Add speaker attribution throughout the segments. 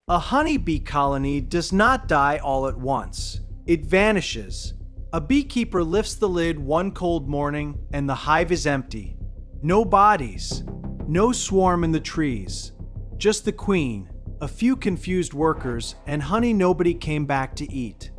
Speaker 1: A honeybee colony does not die all at once. It vanishes. A beekeeper lifts the lid one cold morning and the hive is empty. No bodies. No swarm in the trees. Just the queen, a few confused workers, and honey nobody came back to eat.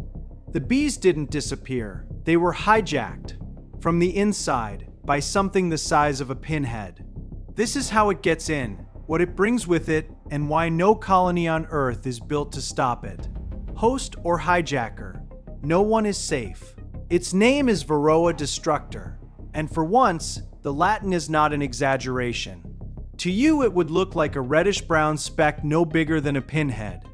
Speaker 1: The bees didn't disappear. They were hijacked from the inside by something the size of a pinhead. This is how it gets in, what it brings with it, and why no colony on Earth is built to stop it. Host or hijacker, no one is safe. Its name is Varroa destructor, and for once, the Latin is not an exaggeration. To you, it would look like a reddish-brown speck no bigger than a pinhead.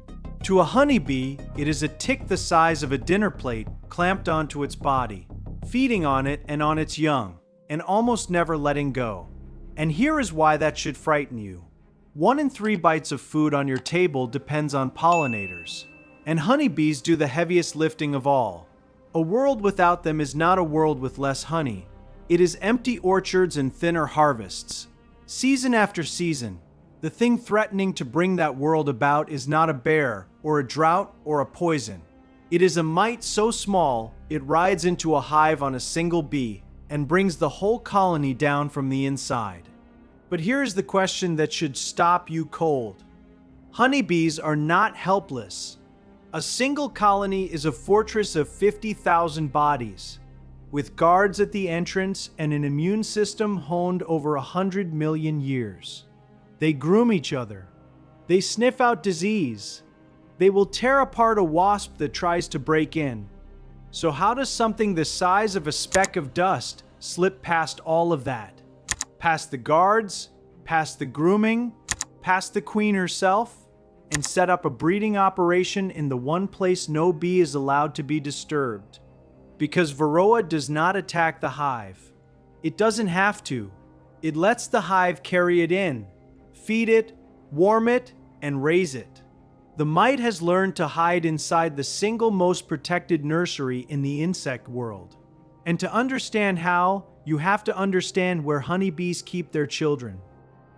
Speaker 1: To a honeybee, it is a tick the size of a dinner plate clamped onto its body, feeding on it and on its young, and almost never letting go. And here is why that should frighten you. 1 in 3 bites of food on your table depends on pollinators, and honeybees do the heaviest lifting of all. A world without them is not a world with less honey. It is empty orchards and thinner harvests. Season after season, the thing threatening to bring that world about is not a bear or a drought or a poison. It is a mite so small it rides into a hive on a single bee and brings the whole colony down from the inside. But here is the question that should stop you cold. Honeybees are not helpless. A single colony is a fortress of 50,000 bodies, with guards at the entrance and an immune system honed over 100 million years. They groom each other. They sniff out disease. They will tear apart a wasp that tries to break in. So how does something the size of a speck of dust slip past all of that? Past the guards, past the grooming, past the queen herself, and set up a breeding operation in the one place no bee is allowed to be disturbed. Because Varroa does not attack the hive. It doesn't have to. It lets the hive carry it in, feed it, warm it, and raise it. The mite has learned to hide inside the single most protected nursery in the insect world. And to understand how, you have to understand where honeybees keep their children.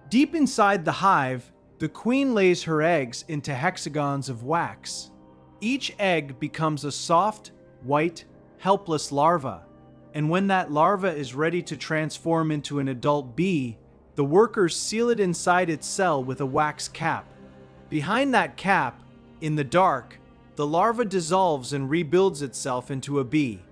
Speaker 1: Deep inside the hive, the queen lays her eggs into hexagons of wax. Each egg becomes a soft, white, helpless larva. And when that larva is ready to transform into an adult bee, the workers seal it inside its cell with a wax cap. Behind that cap, in the dark, the larva dissolves and rebuilds itself into a bee.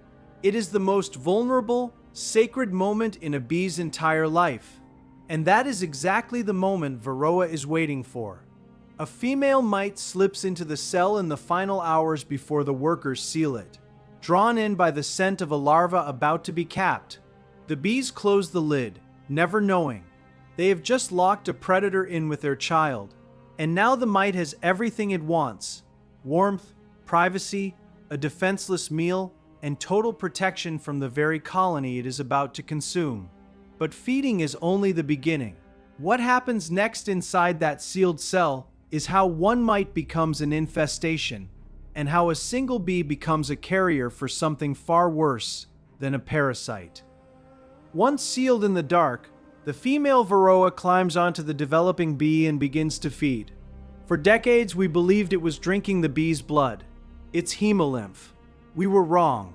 Speaker 1: It is the most vulnerable, sacred moment in a bee's entire life. And that is exactly the moment Varroa is waiting for. A female mite slips into the cell in the final hours before the workers seal it. Drawn in by the scent of a larva about to be capped, the bees close the lid, never knowing. They have just locked a predator in with their child. And now the mite has everything it wants: warmth, privacy, a defenseless meal, and total protection from the very colony it is about to consume. But feeding is only the beginning. What happens next inside that sealed cell is how one mite becomes an infestation, and how a single bee becomes a carrier for something far worse than a parasite. Once sealed in the dark, the female Varroa climbs onto the developing bee and begins to feed. For decades, we believed it was drinking the bee's blood. It's hemolymph. We were wrong.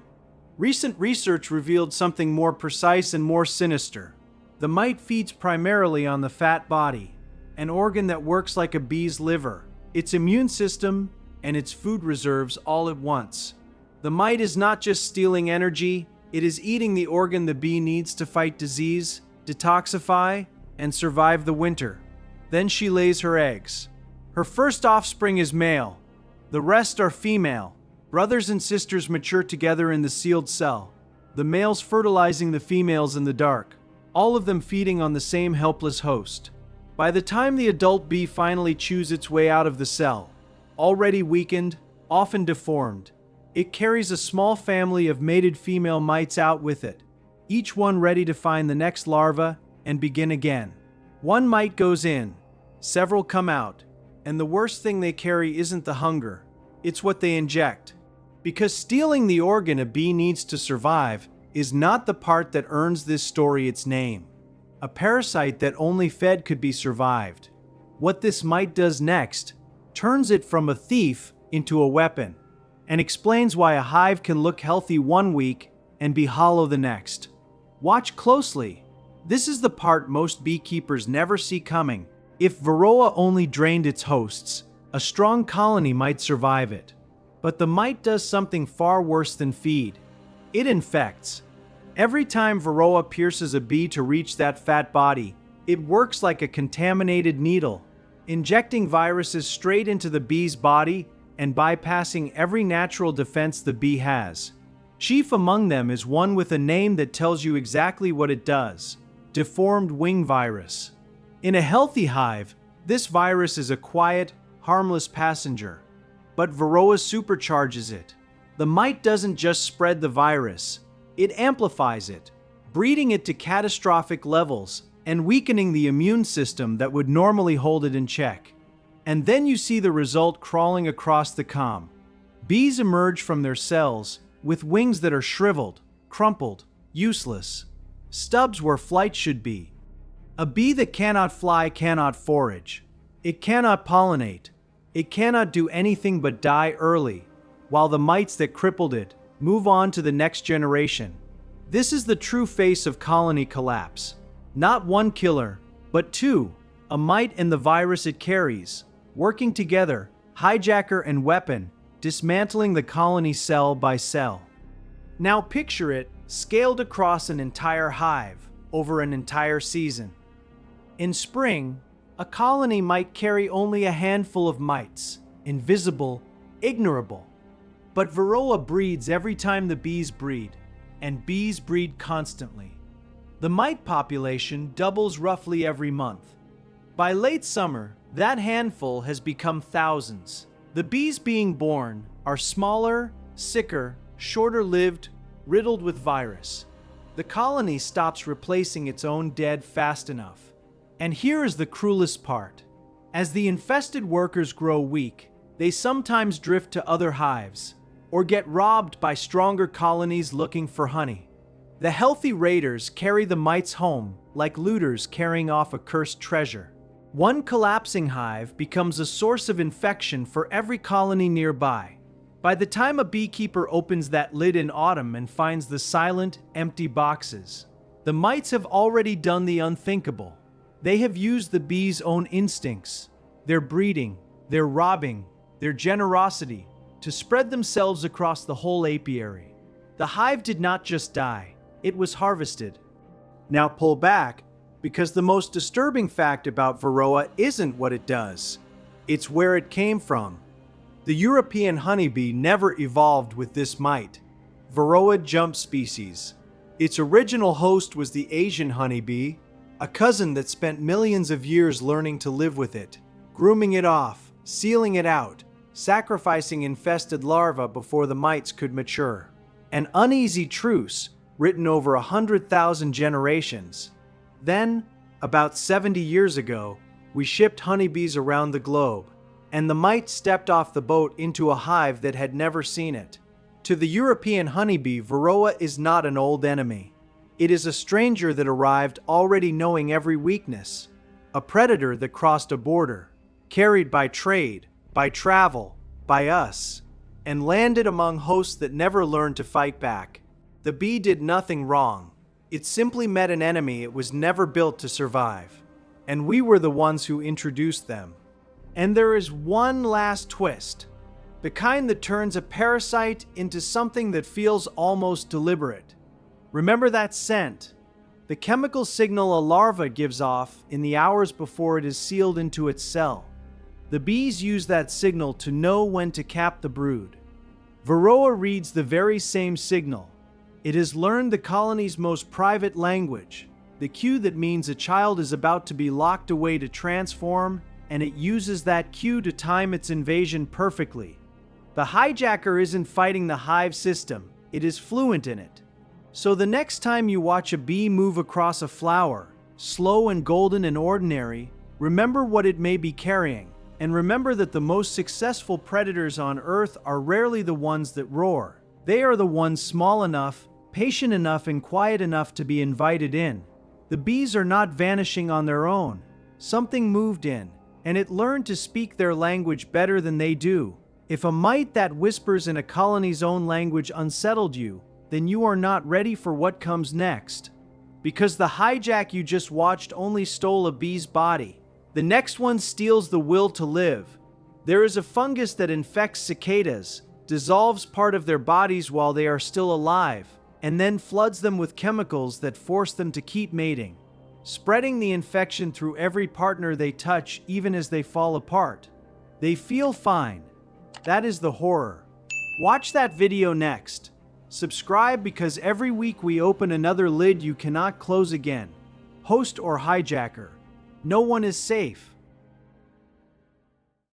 Speaker 1: Recent research revealed something more precise and more sinister. The mite feeds primarily on the fat body, an organ that works like a bee's liver, its immune system, and its food reserves all at once. The mite is not just stealing energy, it is eating the organ the bee needs to fight disease, detoxify, and survive the winter. Then she lays her eggs. Her first offspring is male. The rest are female. Brothers and sisters mature together in the sealed cell, the males fertilizing the females in the dark, all of them feeding on the same helpless host. By the time the adult bee finally chews its way out of the cell, already weakened, often deformed, it carries a small family of mated female mites out with it, each one ready to find the next larva and begin again. One mite goes in, several come out, and the worst thing they carry isn't the hunger, it's what they inject. Because stealing the organ a bee needs to survive is not the part that earns this story its name. A parasite that only fed could be survived. What this mite does next turns it from a thief into a weapon, and explains why a hive can look healthy one week and be hollow the next. Watch closely. This is the part most beekeepers never see coming. If Varroa only drained its hosts, a strong colony might survive it. But the mite does something far worse than feed. It infects. Every time Varroa pierces a bee to reach that fat body, it works like a contaminated needle, injecting viruses straight into the bee's body and bypassing every natural defense the bee has. Chief among them is one with a name that tells you exactly what it does: deformed wing virus. In a healthy hive, this virus is a quiet, harmless passenger. But Varroa supercharges it. The mite doesn't just spread the virus, it amplifies it, breeding it to catastrophic levels and weakening the immune system that would normally hold it in check. And then you see the result crawling across the comm. Bees emerge from their cells with wings that are shriveled, crumpled, useless. Stubs where flight should be. A bee that cannot fly cannot forage. It cannot pollinate. It cannot do anything but die early, while the mites that crippled it move on to the next generation. This is the true face of colony collapse. Not one killer, but two, a mite and the virus it carries, working together, hijacker and weapon, dismantling the colony cell by cell. Now picture it scaled across an entire hive over an entire season. In spring, a colony might carry only a handful of mites, invisible, ignorable. But Varroa breeds every time the bees breed, and bees breed constantly. The mite population doubles roughly every month. By late summer, that handful has become thousands. The bees being born are smaller, sicker, shorter-lived, riddled with virus. The colony stops replacing its own dead fast enough. And here is the cruelest part. As the infested workers grow weak, they sometimes drift to other hives, or get robbed by stronger colonies looking for honey. The healthy raiders carry the mites home like looters carrying off a cursed treasure. One collapsing hive becomes a source of infection for every colony nearby. By the time a beekeeper opens that lid in autumn and finds the silent, empty boxes, the mites have already done the unthinkable. They have used the bees' own instincts, their breeding, their robbing, their generosity, to spread themselves across the whole apiary. The hive did not just die, it was harvested. Now pull back, because the most disturbing fact about Varroa isn't what it does. It's where it came from. The European honeybee never evolved with this mite. Varroa jumped species. Its original host was the Asian honeybee, a cousin that spent millions of years learning to live with it, grooming it off, sealing it out, sacrificing infested larvae before the mites could mature. An uneasy truce written over 100,000 generations. Then, about 70 years ago, we shipped honeybees around the globe, and the mite stepped off the boat into a hive that had never seen it. To the European honeybee, Varroa is not an old enemy. It is a stranger that arrived already knowing every weakness, a predator that crossed a border, carried by trade, by travel, by us, and landed among hosts that never learned to fight back. The bee did nothing wrong. It simply met an enemy it was never built to survive, and we were the ones who introduced them. And there is one last twist, the kind that turns a parasite into something that feels almost deliberate. Remember that scent? The chemical signal a larva gives off in the hours before it is sealed into its cell. The bees use that signal to know when to cap the brood. Varroa reads the very same signal. It has learned the colony's most private language, the cue that means a child is about to be locked away to transform, and it uses that cue to time its invasion perfectly. The hijacker isn't fighting the hive system, it is fluent in it. So the next time you watch a bee move across a flower, slow and golden and ordinary, remember what it may be carrying, and remember that the most successful predators on Earth are rarely the ones that roar. They are the ones small enough, patient enough, and quiet enough to be invited in. The bees are not vanishing on their own. Something moved in, and it learned to speak their language better than they do. If a mite that whispers in a colony's own language unsettled you, then you are not ready for what comes next. Because the hijack you just watched only stole a bee's body. The next one steals the will to live. There is a fungus that infects cicadas, dissolves part of their bodies while they are still alive, and then floods them with chemicals that force them to keep mating, spreading the infection through every partner they touch even as they fall apart. They feel fine. That is the horror. Watch that video next. Subscribe because every week we open another lid you cannot close again. Host or hijacker. No one is safe.